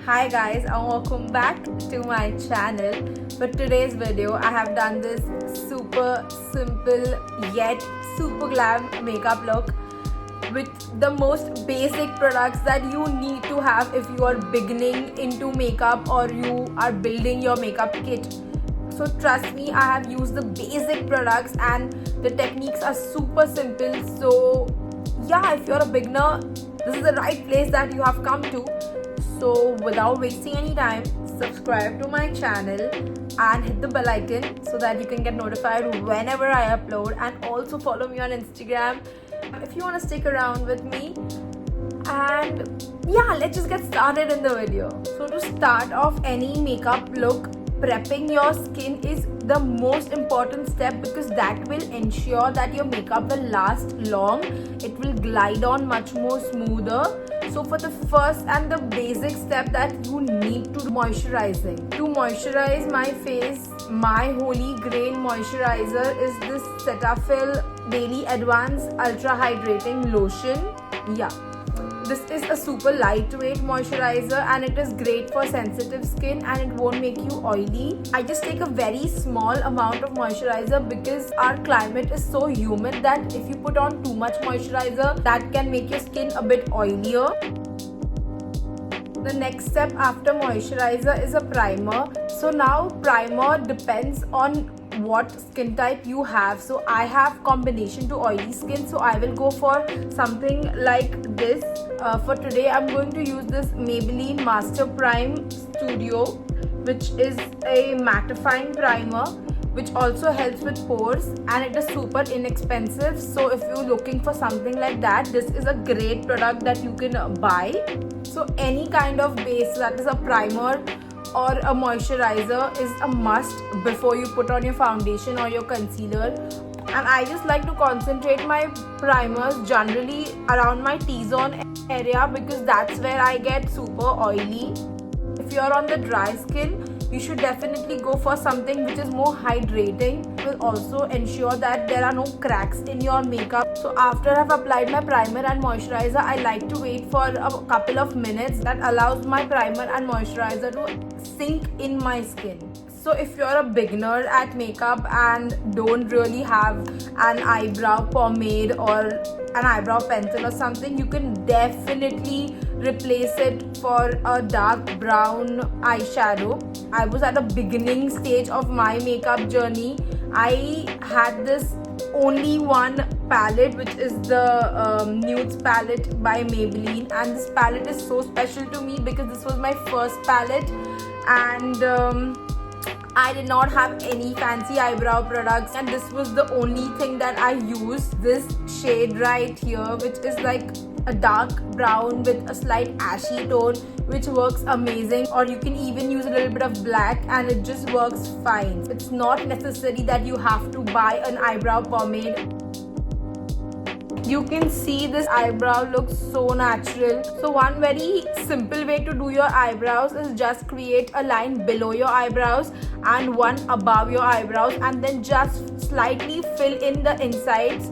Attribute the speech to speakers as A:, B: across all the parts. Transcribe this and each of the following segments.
A: Hi guys, and welcome back to my channel. For today's video I have done this super simple yet super glam makeup look with the most basic products that you need to have if you are beginning into makeup or you are building your makeup kit. So trust me, I have used the basic products and the techniques are super simple. So yeah, if you're a beginner, this is the right place that you have come to. So without wasting any time, subscribe to my channel and hit the bell icon so that you can get notified whenever I upload, and also follow me on Instagram if you want to stick around with me. And yeah, let's just get started in the video. So to start off any makeup look, prepping your skin is the most important step because that will ensure that your makeup will last long. It will glide on much more smoother. So for the first and the basic step that you need to do, moisturizing. To moisturize my face, my holy grail moisturizer is this Cetaphil Daily Advanced Ultra Hydrating Lotion. Yeah. This is a super lightweight moisturizer and it is great for sensitive skin and it won't make you oily. I just take a very small amount of moisturizer because our climate is so humid that if you put on too much moisturizer, that can make your skin a bit oilier. The next step after moisturizer is a primer. So now primer depends on what skin type you have. So I have combination to oily skin, so I will go for something like this. For today I'm going to use this Maybelline Master Prime Studio, which is a mattifying primer which also helps with pores, and it is super inexpensive. So if you're looking for something like that, this is a great product that you can buy. So any kind of base, that is a primer or a moisturizer, is a must before you put on your foundation or your concealer. And I just like to concentrate my primers generally around my T-zone area because that's where I get super oily. If you're on the dry skin, you should definitely go for something which is more hydrating. It will also ensure that there are no cracks in your makeup. So after I've applied my primer and moisturizer, I like to wait for a couple of minutes. That allows my primer and moisturizer to sink in my skin. So if you're a beginner at makeup and don't really have an eyebrow pomade or an eyebrow pencil or something, you can definitely replace it for a dark brown eyeshadow. I was at a beginning stage of my makeup journey. I had this only one palette, which is the Nudes palette by Maybelline, and this palette is so special to me because this was my first palette, and I did not have any fancy eyebrow products, and this was the only thing that I used. This shade right here, which is like a dark brown with a slight ashy tone, which works amazing. Or you can even use a little bit of black and it just works fine. It's not necessary that you have to buy an eyebrow pomade. You can see this eyebrow looks so natural. So one very simple way to do your eyebrows is just create a line below your eyebrows and one above your eyebrows, and then just slightly fill in the insides.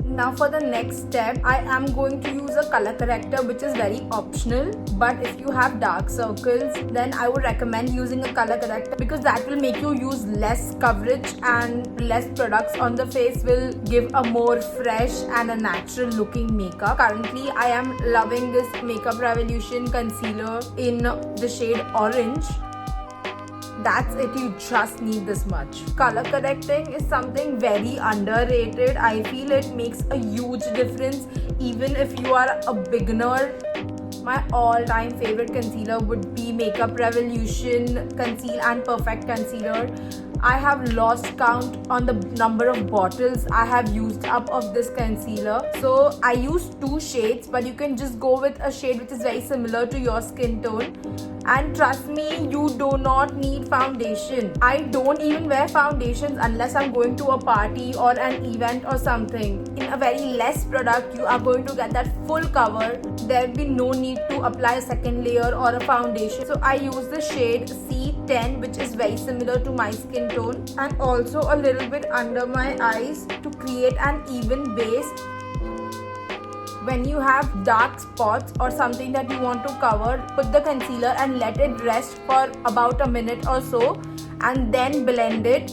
A: Now for the next step, I am going to use a color corrector, which is very optional, but if you have dark circles, then I would recommend using a color corrector because that will make you use less coverage and less products on the face, will give a more fresh and a natural looking makeup. Currently I am loving this Makeup Revolution concealer in the shade orange. That's it, you just need this much. Color correcting is something very underrated. I feel it makes a huge difference even if you are a beginner. My all-time favorite concealer would be Makeup Revolution Conceal and Perfect Concealer. I have lost count on the number of bottles I have used up of this concealer. So I use two shades, but you can just go with a shade which is very similar to your skin tone. And trust me, you do not need foundation. I don't even wear foundations unless I'm going to a party or an event or something. In a very less product, you are going to get that full cover. There will be no need to apply a second layer or a foundation. So I use the shade C10, which is very similar to my skin tone, and also a little bit under my eyes to create an even base. When you have dark spots or something that you want to cover, put the concealer and let it rest for about a minute or so, and then blend it.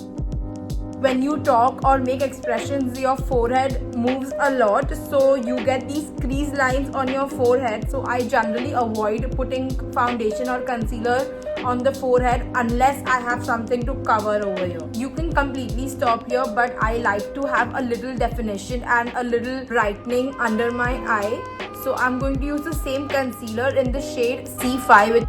A: When you talk or make expressions, your forehead moves a lot, so you get these crease lines on your forehead. So I generally avoid putting foundation or concealer on the forehead unless I have something to cover over here. You can completely stop here, but I like to have a little definition and a little brightening under my eye. So I'm going to use the same concealer in the shade C5.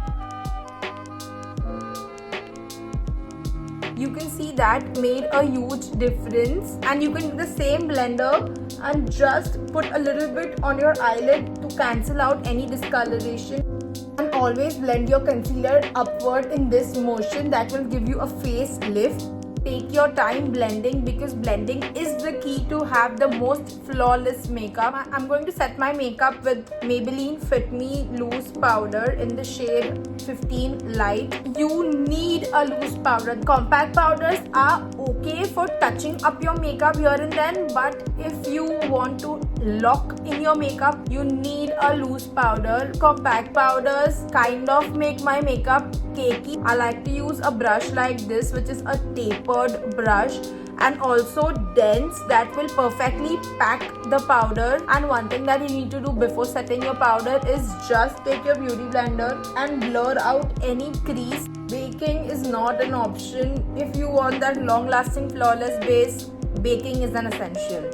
A: You can see that made a huge difference, and you can use the same blender and just put a little bit on your eyelid to cancel out any discoloration. And always blend your concealer upward in this motion. That will give you a face lift. Take your time blending, because blending is the key to have the most flawless makeup. I'm going to set my makeup with Maybelline Fit Me Loose Powder in the shade 15 Light. You need a loose powder. Compact powders are okay for touching up your makeup here and then, but if you want to lock in your makeup, you need a loose powder. Compact powders kind of make my makeup cakey. I like to use a brush like this, which is a tapered brush and also dense, that will perfectly pack the powder. And one thing that you need to do before setting your powder is just take your beauty blender and blur out any crease. Baking is not an option. If you want that long lasting flawless base, baking is an essential.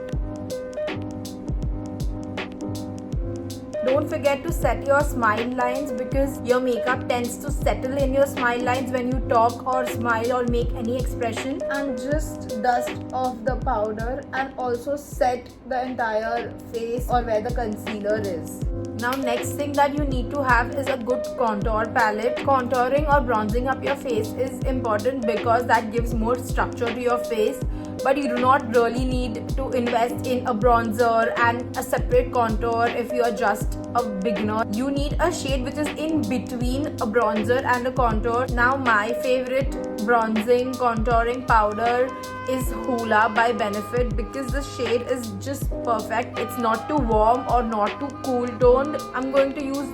A: Don't forget to set your smile lines, because your makeup tends to settle in your smile lines when you talk or smile or make any expression. And just dust off the powder and also set the entire face or where the concealer is. Now next thing that you need to have is a good contour palette. Contouring or bronzing up your face is important because that gives more structure to your face. But you do not really need to invest in a bronzer and a separate contour if you are just a beginner. You need a shade which is in between a bronzer and a contour. Now my favorite bronzing contouring powder is Hoola by Benefit, because the shade is just perfect. It's not too warm or not too cool toned. I'm going to use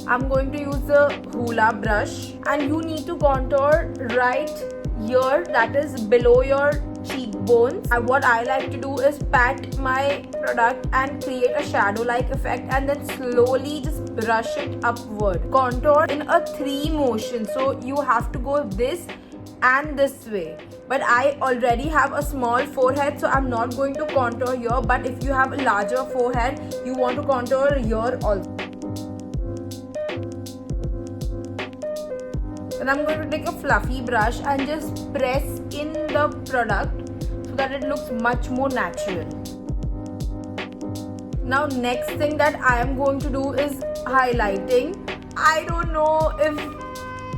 A: the Hoola brush, and you need to contour right here, that is below your cheekbones. And what I like to do is pat my product and create a shadow like effect, and then slowly just brush it upward. Contour in a 3 motion, so you have to go this and this way. But I already have a small forehead, so I'm not going to contour here. But if you have a larger forehead, you want to contour here also. Then I'm going to take a fluffy brush and just press in the product so that it looks much more natural. Now next thing that I am going to do is highlighting. I don't know if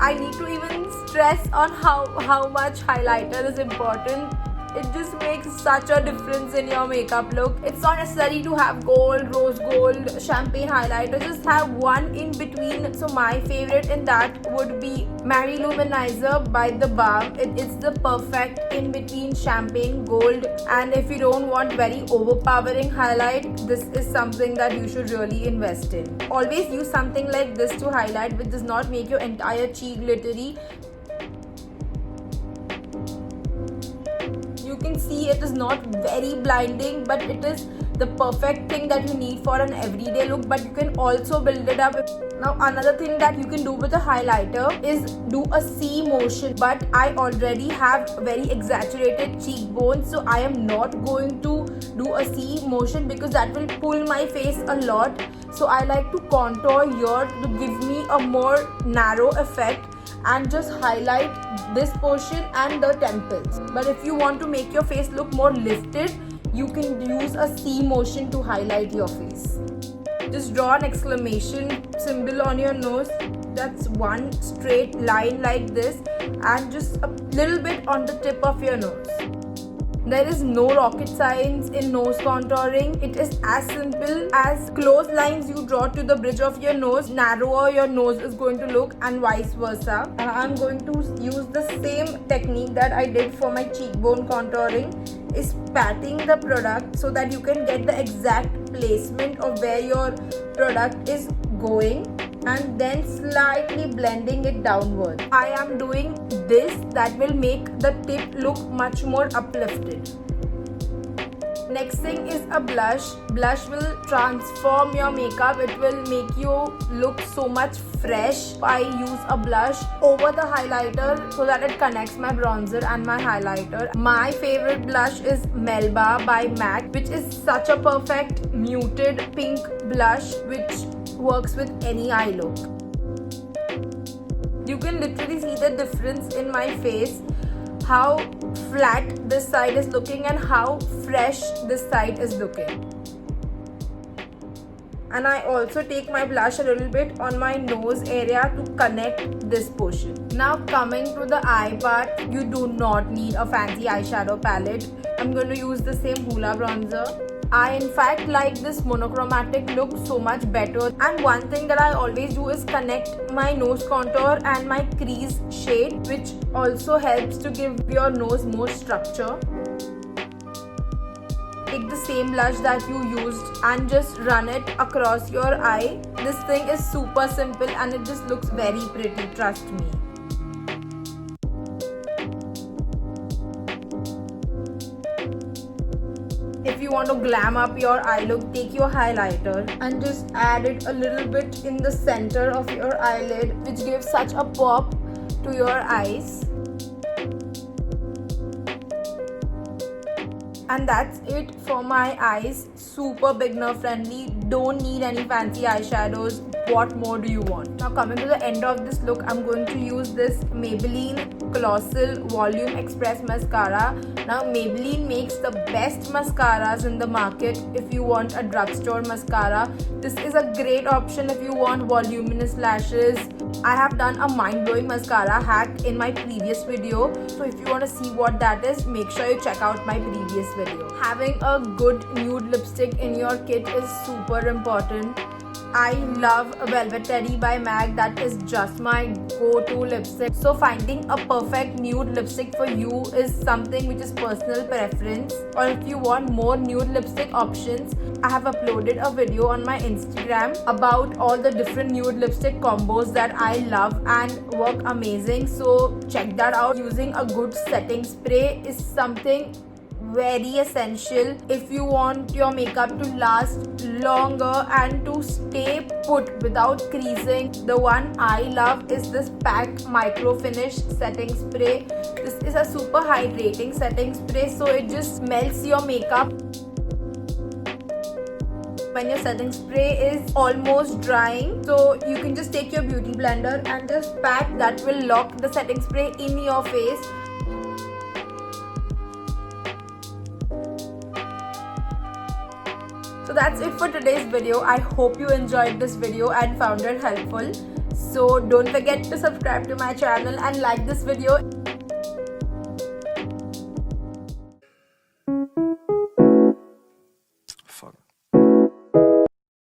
A: I need to even stress on how much highlighter is important. It just makes such a difference in your makeup look. It's not necessary to have gold, rose gold, champagne highlighter. Just have one in between. So my favorite in that would be Mary Luminizer by The Balm. It's the perfect in between champagne gold. And if you don't want very overpowering highlight, this is something that you should really invest in. Always use something like this to highlight, which does not make your entire cheek glittery. You can see it is not very blinding, but it is the perfect thing that you need for an everyday look. But you can also build it up. Now another thing that you can do with a highlighter is do a C motion, but I already have very exaggerated cheekbones, so I am not going to do a C motion because that will pull my face a lot. So I like to contour here to give me a more narrow effect and just highlight this portion and the temples. But if you want to make your face look more lifted, you can use a C motion to highlight your face. Just draw an exclamation symbol on your nose. That's one straight line like this, and just a little bit on the tip of your nose. There is no rocket science in nose contouring. It is as simple as close lines you draw to the bridge of your nose, narrower your nose is going to look, and vice versa. I'm going to use the same technique that I did for my cheekbone contouring. is patting the product so that you can get the exact placement of where your product is going, and then slightly blending it downward. I am doing this, that will make the tip look much more uplifted. Next thing is a blush. Blush will transform your makeup. It will make you look so much fresh. I use a blush over the highlighter so that it connects my bronzer and my highlighter. My favorite blush is Melba by MAC, which is such a perfect muted pink blush which works with any eye look. You can literally see the difference in my face, how flat this side is looking and how fresh this side is looking. And I also take my blush a little bit on my nose area to connect this portion. Now coming to the eye part, you do not need a fancy eyeshadow palette. I'm going to use the same Hoola bronzer. I in fact like this monochromatic look so much better, and one thing that I always do is connect my nose contour and my crease shade, which also helps to give your nose more structure. Take the same blush that you used and just run it across your eye. This thing is super simple and it just looks very pretty, trust me. If you want to glam up your eye look, take your highlighter and just add it a little bit in the center of your eyelid, which gives such a pop to your eyes. And that's it for my eyes. Super beginner friendly, don't need any fancy eyeshadows. What more do you want? Now coming to the end of this look, I'm going to use this Maybelline Colossal Volume Express Mascara. Now Maybelline makes the best mascaras in the market. If you want a drugstore mascara, this is a great option if you want voluminous lashes. I have done a mind-blowing mascara hack in my previous video, so if you want to see what that is, make sure you check out my previous video. Having a good nude lipstick in your kit is super important. I love Velvet Teddy by MAC. That is just my go-to lipstick. So finding a perfect nude lipstick for you is something which is personal preference. Or if you want more nude lipstick options, I have uploaded a video on my Instagram about all the different nude lipstick combos that I love and work amazing. So check that out. Using a good setting spray is something very essential if you want your makeup to last longer and to stay put without creasing. The one I love is this PAC Micro Finish setting spray. This is a super hydrating setting spray, so it just melts your makeup. When your setting spray is almost drying, so you can just take your beauty blender and just pat. That will lock the setting spray in your face. So that's it for today's video. I hope you enjoyed this video and found it helpful. So don't forget to subscribe to my channel and like this video.